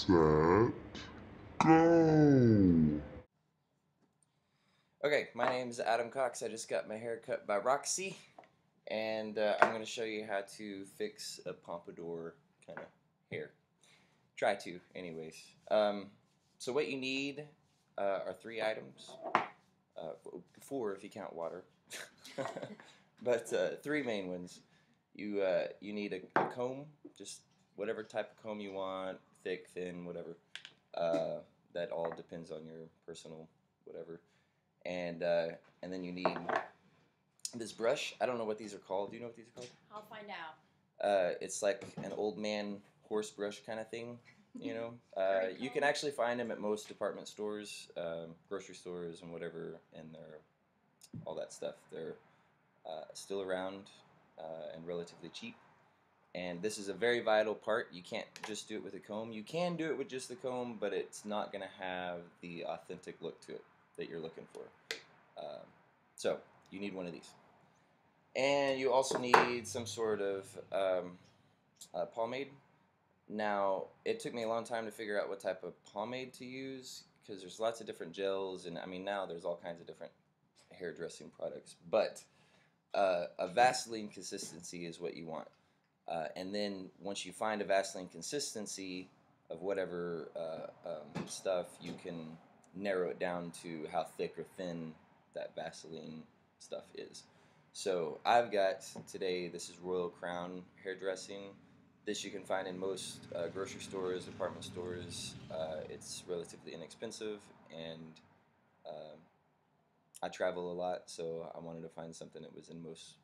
set, go! Okay, my name's Adam Cox. I just got my hair cut by Roxy, and I'm going to show you how to fix a pompadour kind of hair. Try to, anyways. So what you need are three items. Four if you count water. But three main ones. You need a comb, just whatever type of comb you want, thick, thin, whatever. That all depends on your personal whatever. And then you need this brush. I don't know what these are called. Do you know what these are called? I'll find out. It's like an old man horse brush kind of thing. You know, you can Cool. actually find them at most department stores, grocery stores, and whatever, and they're all that stuff. They're still around and relatively cheap. And this is a very vital part. You can't just do it with a comb. You can do it with just the comb, but it's not going to have the authentic look to it that you're looking for. So you need one of these. And you also need some sort of pomade. Now, it took me a long time to figure out what type of pomade to use because there's lots of different gels, and I mean, now there's all kinds of different hairdressing products. But a Vaseline consistency is what you want. And then once you find a Vaseline consistency of whatever stuff, you can narrow it down to how thick or thin that Vaseline stuff is. So I've got today, this is Royal Crown hairdressing. This you can find in most grocery stores, department stores. It's relatively inexpensive, and I travel a lot, so I wanted to find something that was in most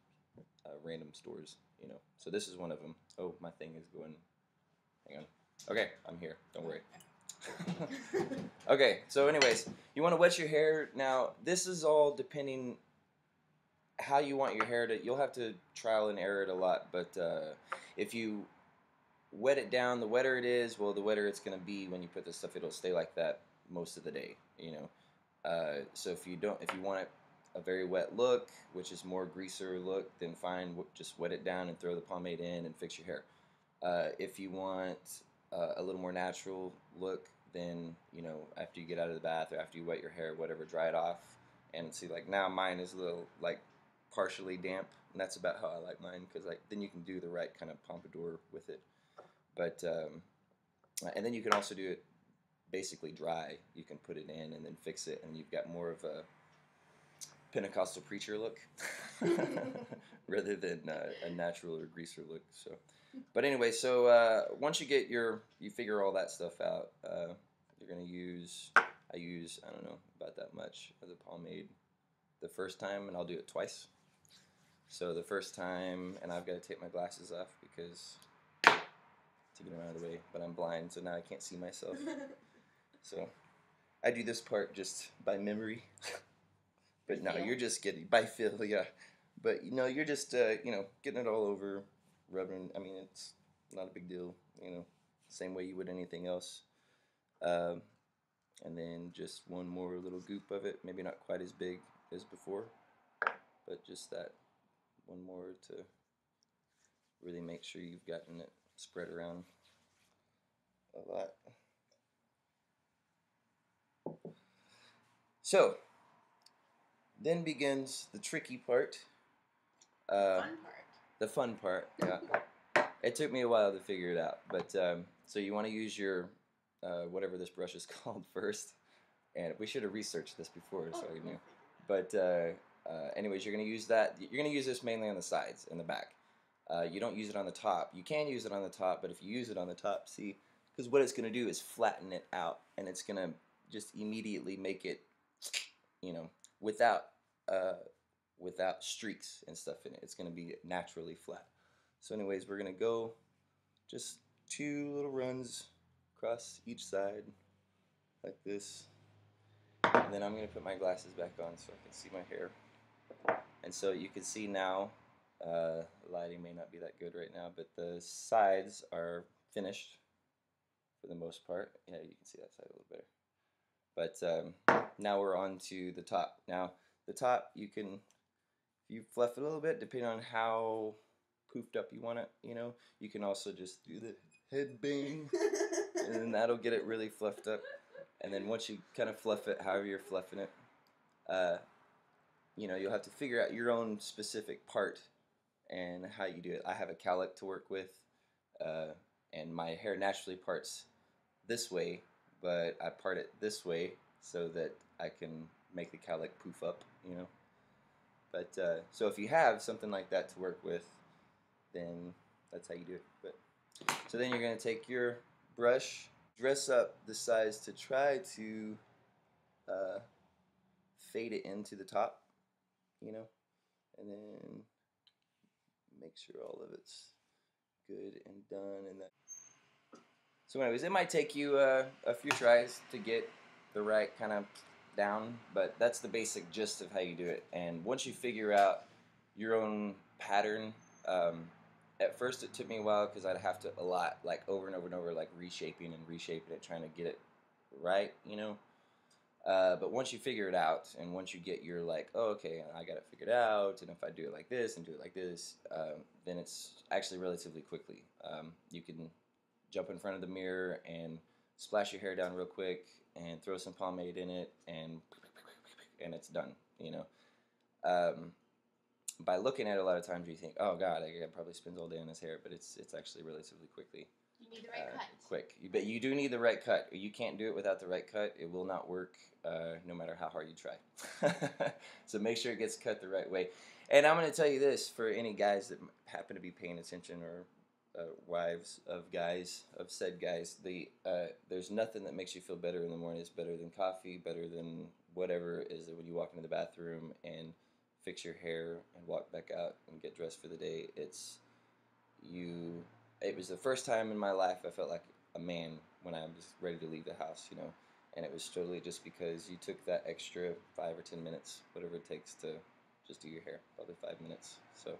random stores, you know. So this is one of them. Oh, my thing is going. Hang on. Okay, I'm here. Don't worry. Okay, so anyways, you want to wet your hair. Now, this is all depending how you want your hair to. You'll have to trial and error it a lot, but if you wet it down, the wetter it is, well, the wetter it's going to be when you put this stuff. It'll stay like that most of the day, you know. So if you want it a very wet look, which is more greaser look, then fine, just wet it down and throw the pomade in and fix your hair. If you want a little more natural look, then, you know, after you get out of the bath or after you wet your hair, whatever, dry it off. And see, like now mine is a little like partially damp, and that's about how I like mine, because like then you can do the right kind of pompadour with it. But and then you can also do it basically dry. You can put it in and then fix it, and you've got more of a Pentecostal preacher look rather than a natural or greaser look. So, but anyway, so once you figure all that stuff out, you're gonna use. I don't know, about that much of the pomade the first time, and I'll do it twice. So the first time, and I've got to take my glasses off because to get them out of the way, but I'm blind, so now I can't see myself. So I do this part just by memory. But no, you're just getting by feel, yeah. But you know, you're just you know, getting it all over, rubbing. I mean, it's not a big deal, you know. Same way you would anything else. And then just one more little goop of it, maybe not quite as big as before, but just that one more to really make sure you've gotten it spread around a lot. So then begins the tricky part. Fun part. The fun part, yeah. It took me a while to figure it out, but so you want to use your whatever this brush is called first, and we should have researched this before so I knew. But anyways, you're going to use that. You're going to use this mainly on the sides and the back. You don't use it on the top. You can use it on the top, but if you use it on the top, see, because what it's going to do is flatten it out, and it's going to just immediately make it, you know, without streaks and stuff in it. It's going to be naturally flat. So anyways, we're going to go just 2 little runs across each side like this. And then I'm going to put my glasses back on so I can see my hair. And so you can see now, lighting may not be that good right now, but the sides are finished for the most part. Yeah, you can see that side a little better. But now we're on to the top. Now, the top, you fluff it a little bit, depending on how poofed up you want it, you know. You can also just do head bang, and then that'll get it really fluffed up. And then once you kind of fluff it, however you're fluffing it, you'll have to figure out your own specific part and how you do it. I have a cowlick to work with, and my hair naturally parts this way, but I part it this way so that I can make the cowlick poof up, But so if you have something like that to work with, then that's how you do it. But so then you're gonna take your brush, dress up the size to try to uh, fade it into the top, and then make sure all of it's good and done. And that. So, anyways, it might take you a few tries to get the right kind of down, but that's the basic gist of how you do it. And once you figure out your own pattern, at first it took me a while because I'd have to like over and over and over, like reshaping it, trying to get it right, But once you figure it out, and once you get your like, oh, okay, I got it figured out, and if I do it like this and do it like this, then it's actually relatively quickly. You can jump in front of the mirror and splash your hair down real quick and throw some pomade in it, and it's done. By looking at it, a lot of times you think, oh God, I probably spends all day on this hair, but it's actually relatively quickly. You need the right cut. Quick, but you do need the right cut. You can't do it without the right cut. It will not work, no matter how hard you try. So make sure it gets cut the right way. And I'm going to tell you this for any guys that happen to be paying attention, or wives of said guys. There's nothing that makes you feel better in the morning. It's better than coffee, better than whatever it is that when you walk into the bathroom and fix your hair and walk back out and get dressed for the day. It was the first time in my life I felt like a man when I was ready to leave the house, and it was totally just because you took that extra 5 or 10 minutes, whatever it takes to just do your hair, probably 5 minutes. So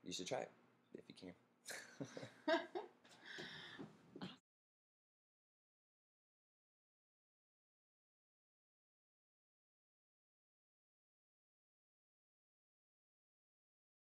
you should try it if you can.